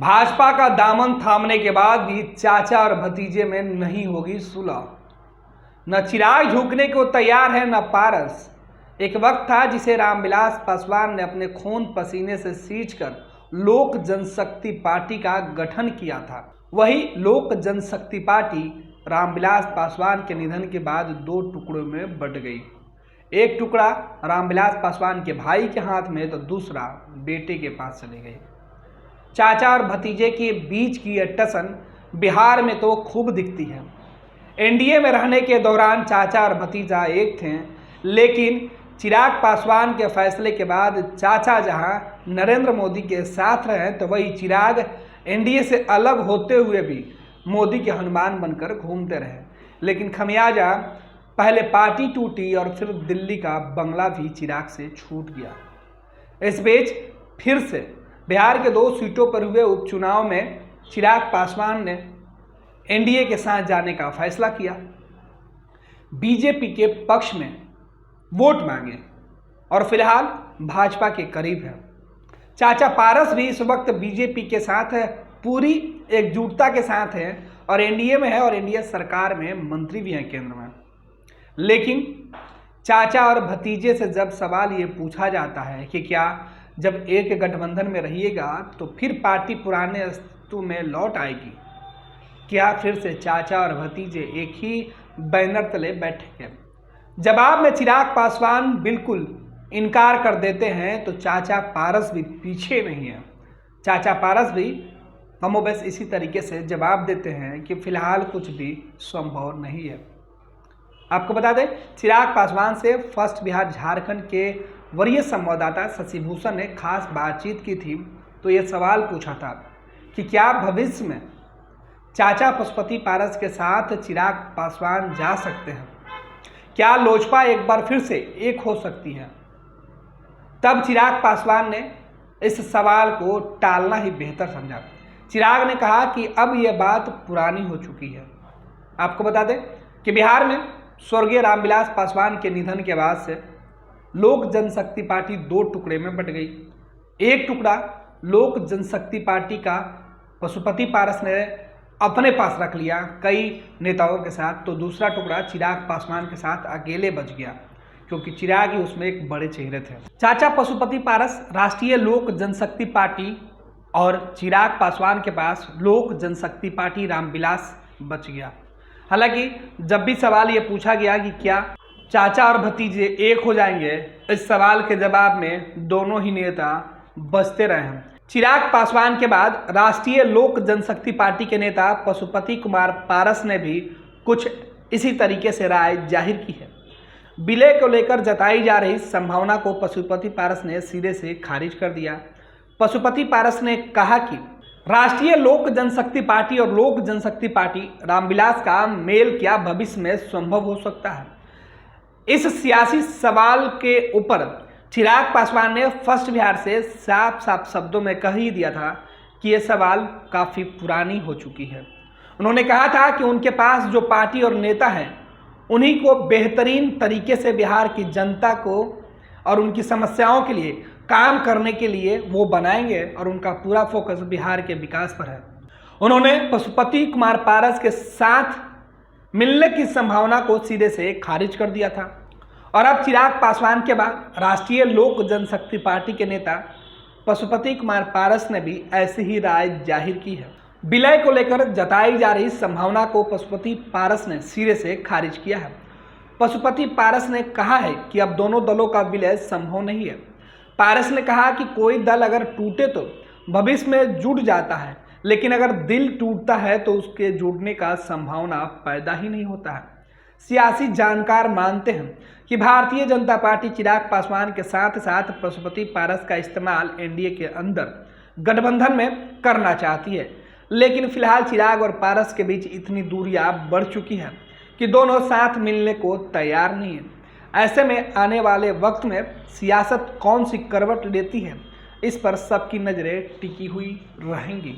भाजपा का दामन थामने के बाद भी चाचा और भतीजे में नहीं होगी सुलह। न चिराग झुकने को तैयार है न पारस। एक वक्त था जिसे रामविलास पासवान ने अपने खून पसीने से सींचकर लोक जनशक्ति पार्टी का गठन किया था। वही लोक जनशक्ति पार्टी रामविलास पासवान के निधन के बाद दो टुकड़ों में बंट गई। एक टुकड़ा रामविलास पासवान के भाई के हाथ में तो दूसरा बेटे के पास चले गए। चाचा और भतीजे के बीच की यह टसन बिहार में तो खूब दिखती है। एनडीए में रहने के दौरान चाचा और भतीजा एक थे, लेकिन चिराग पासवान के फैसले के बाद चाचा जहां नरेंद्र मोदी के साथ रहे तो वही चिराग एनडीए से अलग होते हुए भी मोदी के हनुमान बनकर घूमते रहे। लेकिन खमियाजा पहले पार्टी टूटी और फिर दिल्ली का बंगला भी चिराग से छूट गया। इस बीच फिर से बिहार के 2 सीटों पर हुए उपचुनाव में चिराग पासवान ने एनडीए के साथ जाने का फैसला किया। बीजेपी के पक्ष में वोट मांगे और फिलहाल भाजपा के करीब है। चाचा पारस भी इस वक्त बीजेपी के साथ है, पूरी एकजुटता के साथ है और एनडीए में है और एनडीए सरकार में मंत्री भी हैं केंद्र में। लेकिन चाचा और भतीजे से जब सवाल ये पूछा जाता है कि क्या जब एक गठबंधन में रहिएगा तो फिर पार्टी पुराने अस्तित्व में लौट आएगी, क्या फिर से चाचा और भतीजे एक ही बैनर तले बैठेंगे? जवाब में चिराग पासवान बिल्कुल इनकार कर देते हैं तो चाचा पारस भी पीछे नहीं है। चाचा पारस भी कमोबेश इसी तरीके से जवाब देते हैं कि फिलहाल कुछ भी संभव नहीं है। आपको बता दें, चिराग पासवान से फर्स्ट बिहार झारखंड के वरीय संवाददाता शशिभूषण ने खास बातचीत की थी तो ये सवाल पूछा था कि क्या भविष्य में चाचा पशुपति पारस के साथ चिराग पासवान जा सकते हैं? क्या लोजपा एक बार फिर से एक हो सकती है? तब चिराग पासवान ने इस सवाल को टालना ही बेहतर समझा। चिराग ने कहा कि अब यह बात पुरानी हो चुकी है। आपको बता दें कि बिहार में स्वर्गीय रामविलास पासवान के निधन के बाद से लोक जनशक्ति पार्टी 2 टुकड़े में बंट गई। एक टुकड़ा लोक जनशक्ति पार्टी का पशुपति पारस ने अपने पास रख लिया कई नेताओं के साथ, तो दूसरा टुकड़ा चिराग पासवान के साथ अकेले बच गया क्योंकि चिराग ही उसमें एक बड़े चेहरे थे। चाचा पशुपति पारस राष्ट्रीय लोक जनशक्ति पार्टी और चिराग पासवान के पास लोक जनशक्ति पार्टी रामविलास बच गया। हालांकि जब भी सवाल ये पूछा गया कि क्या चाचा और भतीजे एक हो जाएंगे, इस सवाल के जवाब में दोनों ही नेता बचते रहे हैं। चिराग पासवान के बाद राष्ट्रीय लोक जनशक्ति पार्टी के नेता पशुपति कुमार पारस ने भी कुछ इसी तरीके से राय जाहिर की है। विलय को लेकर जताई जा रही संभावना को पशुपति पारस ने सिरे से खारिज कर दिया। पशुपति पारस ने कहा कि राष्ट्रीय लोक जनशक्ति पार्टी और लोक जनशक्ति पार्टी रामविलास का मेल क्या भविष्य में संभव हो सकता है? इस सियासी सवाल के ऊपर चिराग पासवान ने फर्स्ट बिहार से साफ साफ शब्दों में कह ही दिया था कि यह सवाल काफ़ी पुरानी हो चुकी है। उन्होंने कहा था कि उनके पास जो पार्टी और नेता हैं उन्हीं को बेहतरीन तरीके से बिहार की जनता को और उनकी समस्याओं के लिए काम करने के लिए वो बनाएंगे और उनका पूरा फोकस बिहार के विकास पर है। उन्होंने पशुपति कुमार पारस के साथ मिलने की संभावना को सीधे से खारिज कर दिया था और अब चिराग पासवान के बाद राष्ट्रीय लोक जनशक्ति पार्टी के नेता पशुपति कुमार पारस ने भी ऐसी ही राय जाहिर की है। विलय को लेकर जताई जा रही संभावना को पशुपति पारस ने सिरे से खारिज किया है। पशुपति पारस ने कहा है कि अब दोनों दलों का विलय संभव नहीं है। पारस ने कहा कि कोई दल अगर टूटे तो भविष्य में जुड़ जाता है, लेकिन अगर दिल टूटता है तो उसके जुड़ने का संभावना पैदा ही नहीं होता है। सियासी जानकार मानते हैं कि भारतीय जनता पार्टी चिराग पासवान के साथ साथ पशुपति पारस का इस्तेमाल एनडीए के अंदर गठबंधन में करना चाहती है, लेकिन फिलहाल चिराग और पारस के बीच इतनी दूरियां बढ़ चुकी है कि दोनों साथ मिलने को तैयार नहीं है। ऐसे में आने वाले वक्त में सियासत कौन सी करवट लेती है, इस पर सबकी नज़रें टिकी हुई रहेंगी।